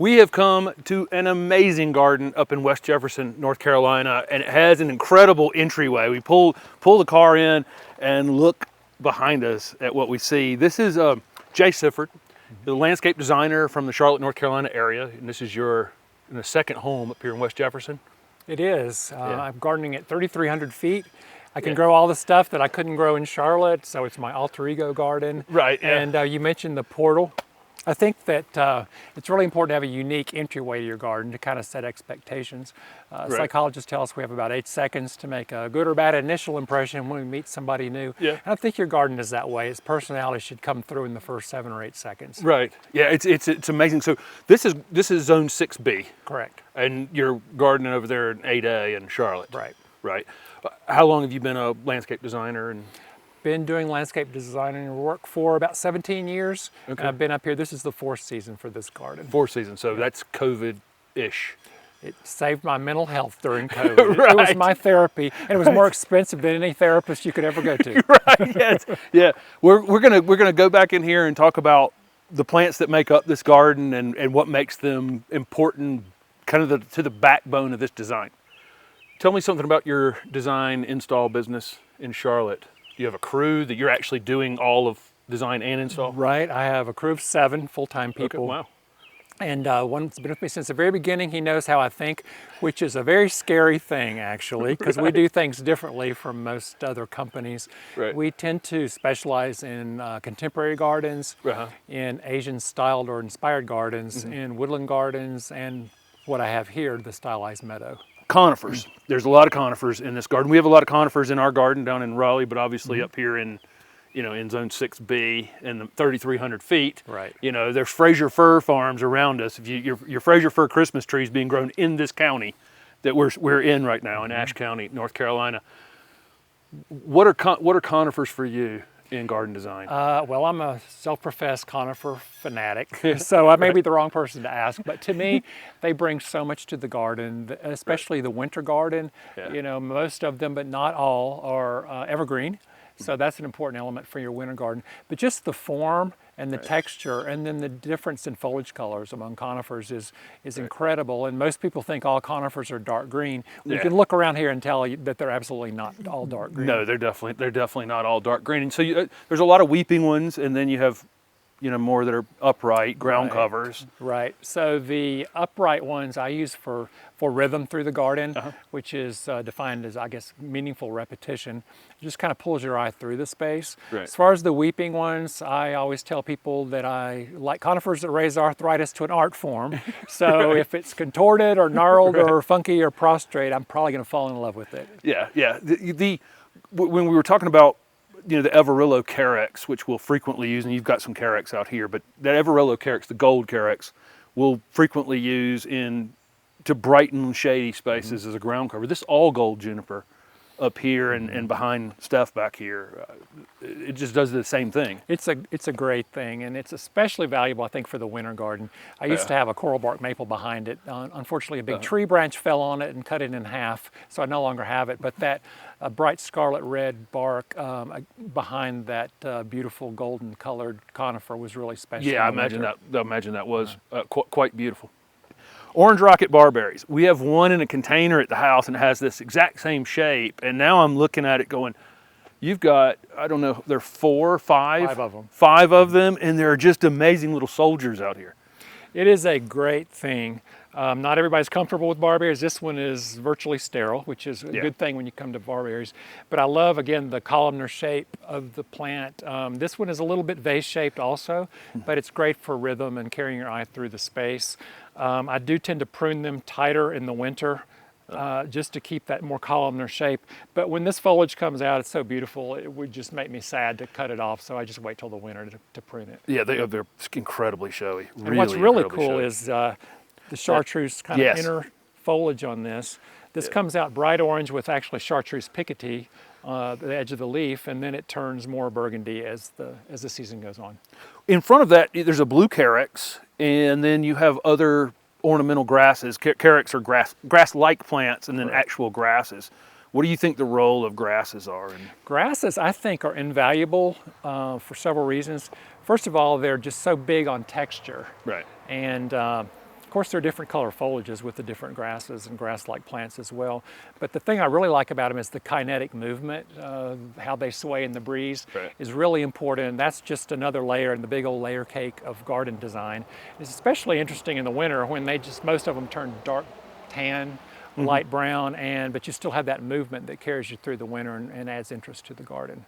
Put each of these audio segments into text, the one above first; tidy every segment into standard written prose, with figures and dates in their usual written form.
We have come to an amazing garden up in West Jefferson, North Carolina, and it has an incredible entryway. We pull the car in and look behind us at what we see. This is Jay Sifford, the landscape designer from the Charlotte, North Carolina area, and this is your second home up here in West Jefferson. It is. I'm gardening at 3,300 feet. I can grow all the stuff that I couldn't grow in Charlotte, so it's my alter ego garden. Right. Yeah. And you mentioned the portal. I think that it's really important to have a unique entryway to your garden to kind of set expectations. Right. Psychologists tell us we have about 8 seconds to make a good or bad initial impression when we meet somebody new. Yeah. And I think your garden is that way. Its personality should come through in the first 7 or 8 seconds. Right. Yeah, it's amazing. So this is zone 6B. Correct. And you're gardening over there in 8A in Charlotte. Right. Right. How long have you been a landscape designer? And been doing landscape designing work for about 17 years. Okay. And I've been up here. This is the 4th season for this garden. 4th season, so that's COVID-ish. It saved my mental health during COVID. Right. It was my therapy, and it was more expensive than any therapist you could ever go to. Right. Yes. Yeah. We're gonna go back in here and talk about the plants that make up this garden and what makes them important, kind of to the backbone of this design. Tell me something about your design install business in Charlotte. Do you have a crew that you're actually doing all of design and install? Right. I have a crew of 7 full-time people. Okay, wow. And one's been with me since the very beginning. He knows how I think, which is a very scary thing, actually, because we do things differently from most other companies. Right. We tend to specialize in contemporary gardens, in Asian-styled or inspired gardens, in woodland gardens, and what I have here, the stylized meadow. Conifers. There's a lot of conifers in this garden. We have a lot of conifers in our garden down in Raleigh, but obviously up here in zone 6B and the 3,300 feet. Right. There's Fraser Fir farms around us. If your Fraser Fir Christmas tree is being grown in this county that we're in right now in Ashe County, North Carolina. What are conifers for you in garden design? Well, I'm a self-professed conifer fanatic, so I may be the wrong person to ask, but to me, they bring so much to the garden, especially the winter garden. Yeah. Most of them, but not all, are evergreen, so that's an important element for your winter garden. But just the form and the texture, and then the difference in foliage colors among conifers is incredible. And most people think all conifers are dark green. We can look around here and tell you that they're absolutely not all dark green. No, they're definitely not all dark green. And so there's a lot of weeping ones, and then you have more that are upright ground covers. Right. So the upright ones I use for rhythm through the garden, which is defined as, I guess, meaningful repetition. It just kind of pulls your eye through the space. Right. As far as the weeping ones, I always tell people that I like conifers that raise arthritis to an art form. So if it's contorted or gnarled or funky or prostrate, I'm probably going to fall in love with it. Yeah, yeah. When we were talking about the Everillo Carex, which we'll frequently use, and you've got some Carex out here, but that Everillo Carex, the gold Carex, we'll frequently use to brighten shady spaces as a ground cover. This all gold juniper up here and behind Steph back here, it just does the same thing. It's a great thing, and it's especially valuable, I think, for the winter garden. I used to have a coral bark maple behind it. Unfortunately, a big tree branch fell on it and cut it in half, so I no longer have it. But that bright scarlet red bark behind that beautiful golden colored conifer was really special. Yeah, I imagine that was quite beautiful. Orange rocket barberries. We have one in a container at the house, and it has this exact same shape. And now I'm looking at it going, you've got, I don't know, there are 4 or 5? 5 of them. 5 of them, and they're just amazing little soldiers out here. It is a great thing. Not everybody's comfortable with barberries. This one is virtually sterile, which is a good thing when you come to barberries. But I love, again, the columnar shape of the plant. This one is a little bit vase-shaped also, but it's great for rhythm and carrying your eye through the space. I do tend to prune them tighter in the winter just to keep that more columnar shape. But when this foliage comes out, it's so beautiful, it would just make me sad to cut it off, so I just wait till the winter to prune it. Yeah, they're incredibly showy. And what's really cool is the chartreuse kind of inner foliage on this. This comes out bright orange with actually chartreuse picotee, the edge of the leaf, and then it turns more burgundy as the season goes on. In front of that, there's a blue Carex, and then you have other ornamental grasses. Carex are grass-like plants, and then actual grasses. What do you think the role of grasses are? Grasses, I think, are invaluable for several reasons. First of all, they're just so big on texture. Right. And course, there are different color foliages with the different grasses and grass-like plants as well. But the thing I really like about them is the kinetic movement, how they sway in the breeze is really important. And that's just another layer in the big old layer cake of garden design. It's especially interesting in the winter when most of them turn dark tan, light brown, but you still have that movement that carries you through the winter and adds interest to the garden.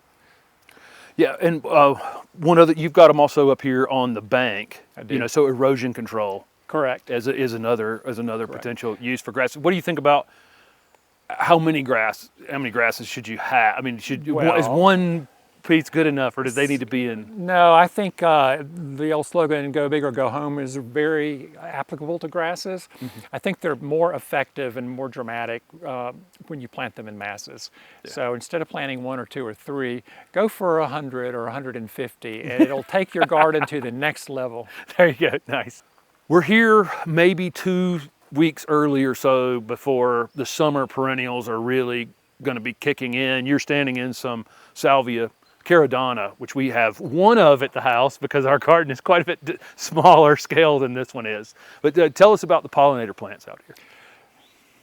Yeah, and one other, you've got them also up here on the bank. I do. You know, so erosion control. Correct. Is another potential use for grass. What do you think about how many grasses should you have? I mean, is one piece good enough, or do they need to be in? No, I think the old slogan, go big or go home, is very applicable to grasses. I think they're more effective and more dramatic when you plant them in masses. Yeah. So instead of planting 1 or 2 or 3, go for 100 or 150, and it'll take your garden to the next level. There you go, nice. We're here maybe 2 weeks early or so before the summer perennials are really going to be kicking in. You're standing in some Salvia Caradonna, which we have one of at the house because our garden is quite a bit smaller scale than this one is. But tell us about the pollinator plants out here.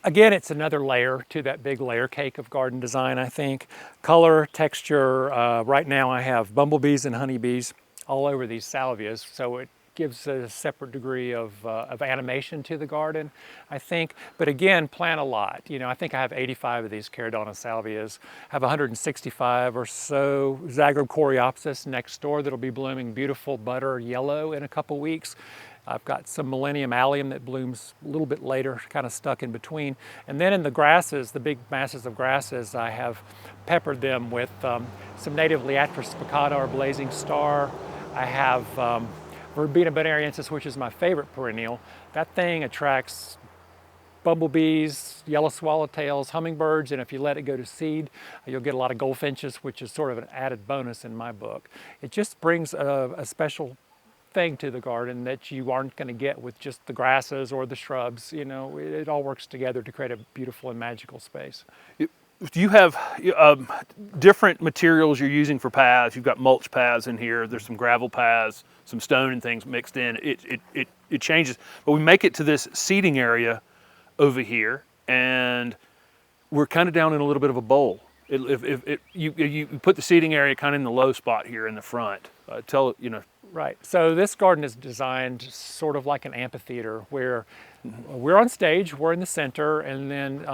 Again, it's another layer to that big layer cake of garden design, I think. Color, texture, right now I have bumblebees and honeybees all over these salvias, so it gives a separate degree of animation to the garden, I think. But again, plant a lot. You know, I think I have 85 of these Caradonna salvias. I have 165 or so Zagreb Coreopsis next door that'll be blooming beautiful butter yellow in a couple weeks. I've got some Millennium Allium that blooms a little bit later, kind of stuck in between. And then in the grasses, the big masses of grasses, I have peppered them with some native Liatris spicata or blazing star. I have Verbena bonariensis, which is my favorite perennial. That thing attracts bumblebees, yellow swallowtails, hummingbirds, and if you let it go to seed, you'll get a lot of goldfinches, which is sort of an added bonus in my book. It just brings a special thing to the garden that you aren't going to get with just the grasses or the shrubs. You know, it all works together to create a beautiful and magical space. Do you have different materials you're using for paths? You've got mulch paths in here. There's some gravel paths, some stone and things mixed in. It changes, but we make it to this seating area over here, and we're kind of down in a little bit of a bowl. You put the seating area kind of in the low spot here in the front. Right. So this garden is designed sort of like an amphitheater where we're on stage, we're in the center, and then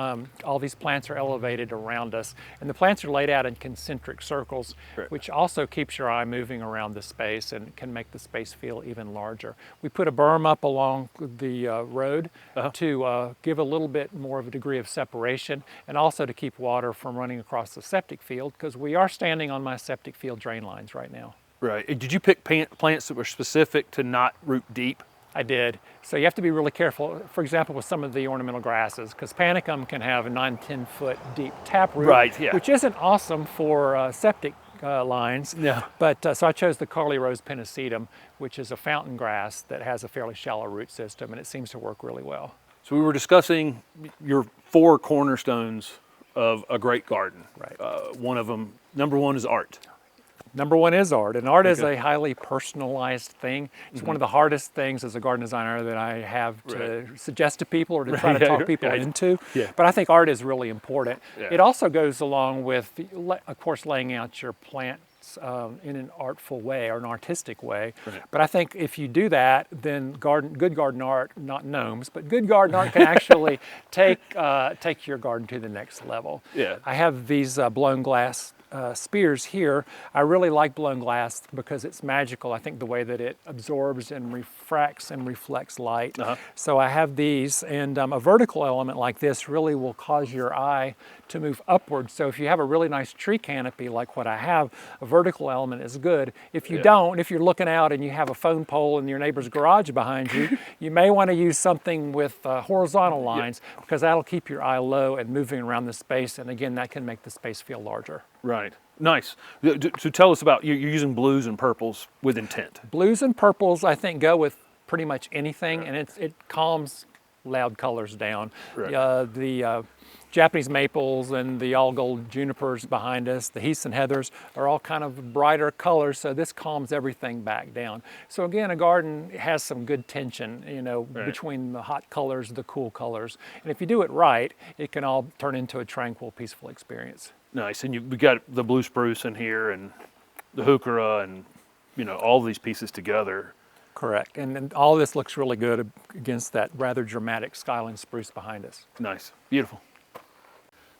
all these plants are elevated around us. And the plants are laid out in concentric circles, which also keeps your eye moving around the space and can make the space feel even larger. We put a berm up along the road to give a little bit more of a degree of separation, and also to keep water from running across the septic field, because we are standing on my septic field drain lines right now. Right. Did you pick plants that were specific to not root deep? I did. So you have to be really careful, for example, with some of the ornamental grasses, because panicum can have a 9-10 foot deep taproot, which isn't awesome for septic lines. Yeah. But so I chose the Carly Rose pennisetum, which is a fountain grass that has a fairly shallow root system, and it seems to work really well. So we were discussing your 4 cornerstones of a great garden. Right. One of them, number 1 is art. Number 1 is art, and art is a highly personalized thing. It's one of the hardest things as a garden designer that I have to suggest to people or to try to talk people into. Yeah. But I think art is really important. Yeah. It also goes along with, of course, laying out your plants in an artful way or an artistic way. Right. But I think if you do that, then good garden art, not gnomes, but good garden art can actually take your garden to the next level. Yeah. I have these blown glass spears here. I really like blown glass because it's magical. I think the way that it absorbs and refracts and reflects light. So I have these, and a vertical element like this really will cause your eye to move upward. So if you have a really nice tree canopy like what I have, a vertical element is good. If you don't, if you're looking out and you have a phone pole in your neighbor's garage behind you, you may want to use something with horizontal lines because that'll keep your eye low and moving around the space, and again, that can make the space feel larger. Right. Nice. So tell us about, you're using blues and purples with intent. Blues and purples, I think, go with pretty much anything, and it calms loud colors down. Right. The Japanese maples and the all gold junipers behind us, the heaths and heathers are all kind of brighter colors, so this calms everything back down. So again, a garden has some good tension, you know, Right. between the hot colors, the cool colors. And if you do it right, it can all turn into a tranquil, peaceful experience. Nice. And we got the blue spruce in here and the heuchera and, you know, all these pieces together. Correct. And then all this looks really good against that rather dramatic skyline spruce behind us. Nice. Beautiful.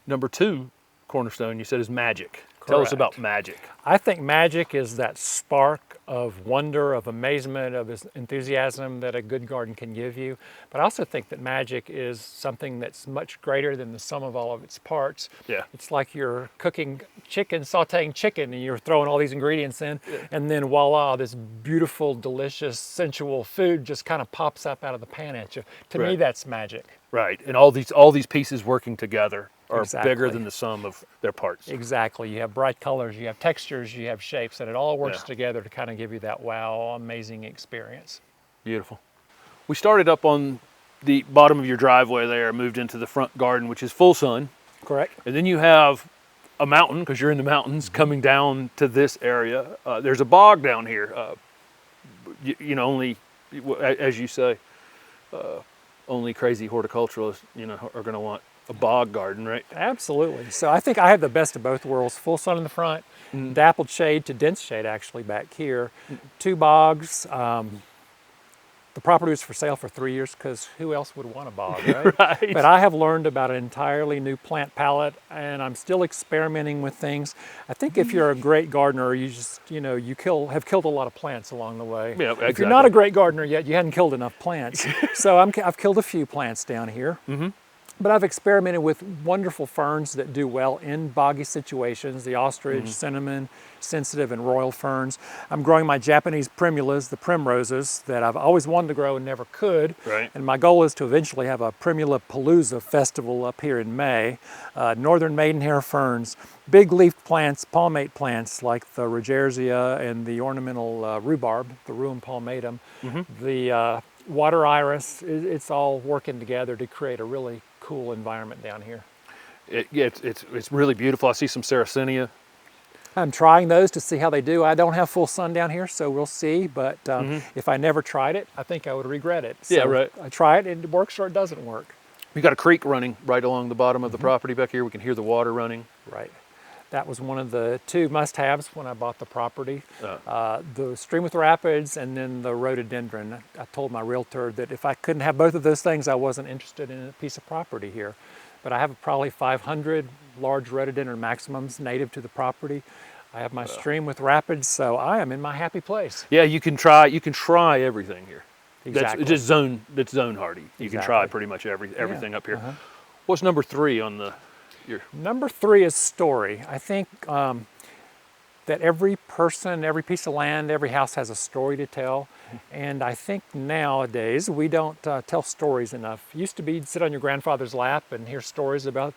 Number 2 cornerstone you said is magic. Tell us about magic. I think magic is that spark of wonder, of amazement, of enthusiasm that a good garden can give you. But I also think that magic is something that's much greater than the sum of all of its parts. Yeah. It's like you're cooking chicken, sauteing chicken, and you're throwing all these ingredients in, and then voila, this beautiful, delicious, sensual food just kind of pops up out of the pan at you. To me, that's magic. Right. And all these pieces working together are Exactly. bigger than the sum of their parts. Exactly. You have bright colors, you have textures, you have shapes, and it all works together to kind of give you that wow, amazing experience. Beautiful. We started up on the bottom of your driveway there, moved into the front garden, which is full sun. Correct. And then you have a mountain, because you're in the mountains, coming down to this area. There's a bog down here. You know, only, as you say, only crazy horticulturalists, you know, are going to want a bog garden, right? Absolutely. So I think I have the best of both worlds. Full sun in the front, dappled shade to dense shade actually back here. 2 bogs. The property was for sale for 3 years because who else would want a bog, right? Right. But I have learned about an entirely new plant palette, and I'm still experimenting with things. I think if you're a great gardener, you just, you know, have killed a lot of plants along the way. Yeah, If you're not a great gardener yet, you hadn't killed enough plants. So I've killed a few plants down here. But I've experimented with wonderful ferns that do well in boggy situations, the ostrich, cinnamon, sensitive, and royal ferns. I'm growing my Japanese primulas, the primroses, that I've always wanted to grow and never could. Right. And my goal is to eventually have a Primula Palooza festival up here in May. Northern maidenhair ferns, big leaf plants, palmate plants like the Regerzia and the ornamental rhubarb, the Ruum palmatum, the water iris. It's all working together to create a really cool environment down here. It's really beautiful. I see some Sarracenia. I'm trying those to see how they do. I don't have full sun down here, so we'll see. But if I never tried it, I think I would regret it. So Yeah, right. I try it, and it works or it doesn't work. We got a creek running right along the bottom of the property back here. We can hear the water running. Right. That was one of the 2 must-haves when I bought the property. The stream with rapids and then the rhododendron. I told my realtor that if I couldn't have both of those things, I wasn't interested in a piece of property here. But I have probably 500 large rhododendron maximums native to the property. I have my stream with rapids, so I am in my happy place. Yeah, you can try everything here. Exactly. That's zone hardy. You can try pretty much everything up here. What's number 3 on the Number 3 is story. I think that every person, every piece of land, every house has a story to tell. And I think nowadays we don't tell stories enough. It used to be you'd sit on your grandfather's lap and hear stories about,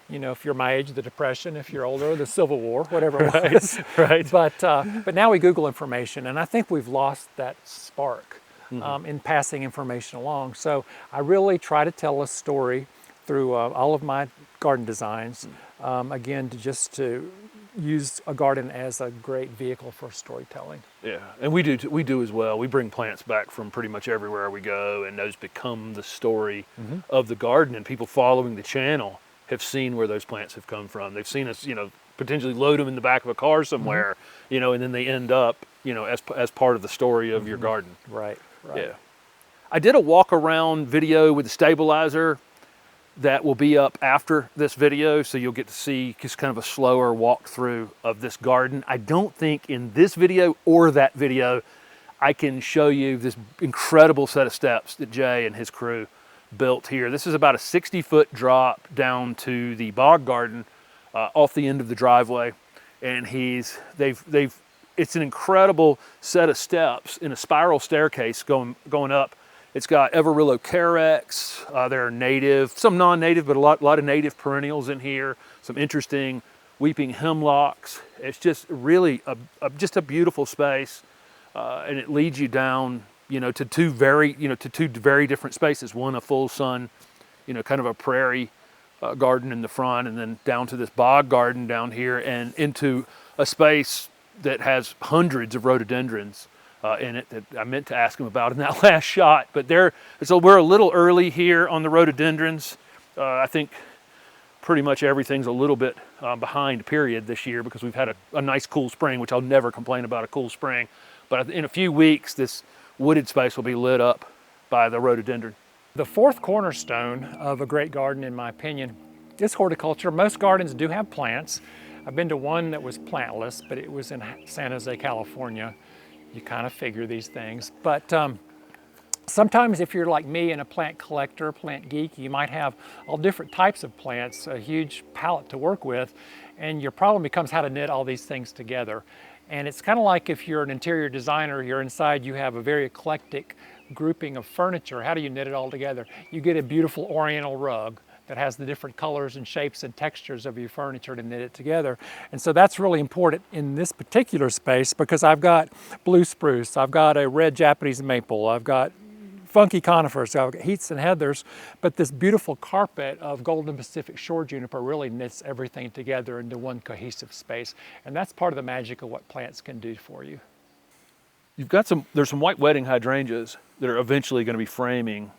you know, if you're my age, the Depression, if you're older, the Civil War, whatever it was. Right. But now we Google information, and I think we've lost that spark in passing information along. So I really try to tell a story through all of my garden designs, again, to use a garden as a great vehicle for storytelling. Yeah, and we do as well. We bring plants back from pretty much everywhere we go, and those become the story of the garden. And people following the channel have seen where those plants have come from. They've seen us, you know, potentially load them in the back of a car somewhere, you know, and then they end up, you know, as part of the story of your garden. Right. Yeah. I did a walk around video with the stabilizer that will be up after this video, so you'll get to see just kind of a slower walkthrough of this garden. I don't think in this video or that video I can show you this incredible set of steps that Jay and his crew built here. This is about a 60-foot drop down to the bog garden off the end of the driveway, and it's an incredible set of steps in a spiral staircase going up. It's got Everillo Carex. There are native, some non-native, but a lot of native perennials in here. Some interesting weeping hemlocks. It's just really just a beautiful space, and it leads you down to two very different spaces. One a full sun, kind of a prairie garden in the front, and then down to this bog garden down here, and into a space that has hundreds of rhododendrons in it that I meant to ask him about in that last shot. But so we're a little early here on the rhododendrons. I think pretty much everything's a little bit behind period this year because we've had a nice cool spring, which I'll never complain about a cool spring. But in a few weeks, this wooded space will be lit up by the rhododendron. The fourth cornerstone of a great garden, in my opinion, is horticulture. Most gardens do have plants. I've been to one that was plantless, but it was in San Jose, California. You kind of figure these things. But sometimes if you're like me and a plant collector, plant geek, you might have all different types of plants, a huge palette to work with, and your problem becomes how to knit all these things together. And it's kind of like if you're an interior designer, you're inside, you have a very eclectic grouping of furniture. How do you knit it all together? You get a beautiful oriental rug that has the different colors and shapes and textures of your furniture to knit it together. And so that's really important in this particular space because I've got blue spruce, I've got a red Japanese maple, I've got funky conifers, I've got heaths and heathers, but this beautiful carpet of golden Pacific shore juniper really knits everything together into one cohesive space. And that's part of the magic of what plants can do for you. You've got there's some white wedding hydrangeas that are eventually going to be framing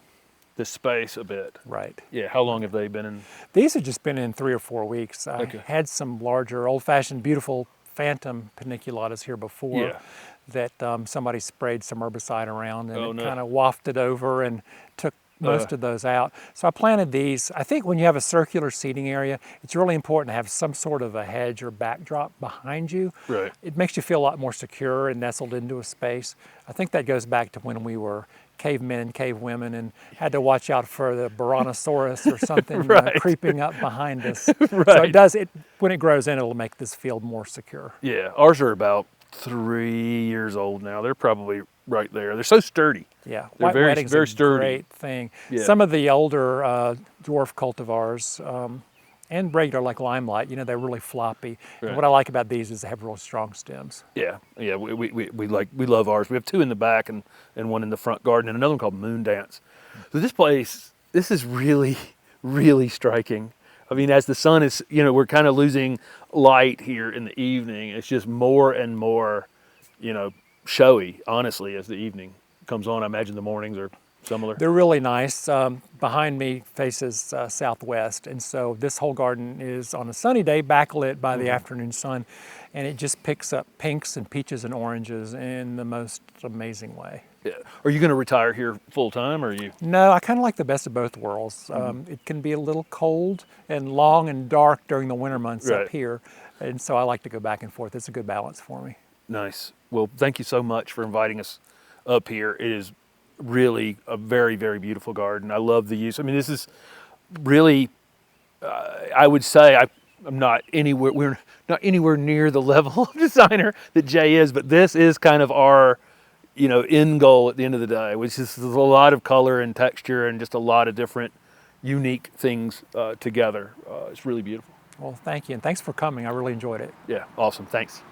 this space a bit. Right. Yeah, how long have they been in? These have just been in 3 or 4 weeks. I Okay. had some larger, old-fashioned, beautiful phantom paniculatas here before. Yeah. That somebody sprayed some herbicide around and no. kind of wafted over and took most of those out. So I planted these. I think when you have a circular seating area, it's really important to have some sort of a hedge or backdrop behind you. Right. It makes you feel a lot more secure and nestled into a space. I think that goes back to when we were cavemen and cavewomen and had to watch out for the Brontosaurus or something Right. creeping up behind us. Right. So it does, when it grows in, it'll make this field more secure. Yeah, ours are about 3 years old now. They're probably right there. They're so sturdy. Yeah, They're white very wedding's very a sturdy. great thing. Yeah. Some of the older dwarf cultivars and regular like limelight, they're really floppy. Right. And what I like about these is they have real strong stems. Yeah, we love ours. We have 2 in the back and 1 in the front garden, and another one called Moon Dance. So this is really, really striking. I mean, as the sun is, we're kind of losing light here in the evening. It's just more and more, showy, honestly, as the evening comes on. I imagine the mornings are similar. They're really nice. Behind me faces southwest, and so this whole garden is on a sunny day backlit by the afternoon sun, and it just picks up pinks and peaches and oranges in the most amazing way. Yeah. Are you going to retire here full time, or are you? No, I kind of like the best of both worlds. It can be a little cold and long and dark during the winter months Right. up here, and so I like to go back and forth. It's a good balance for me. Nice. Well, thank you so much for inviting us up here. It is really a very, very beautiful garden. I love the use. I mean, this is really, I would say I'm not anywhere, we're not anywhere near the level of designer that Jay is, but this is kind of our, end goal at the end of the day, which is a lot of color and texture and just a lot of different unique things together. It's really beautiful. Well, thank you, and thanks for coming. I really enjoyed it. Yeah, awesome. Thanks.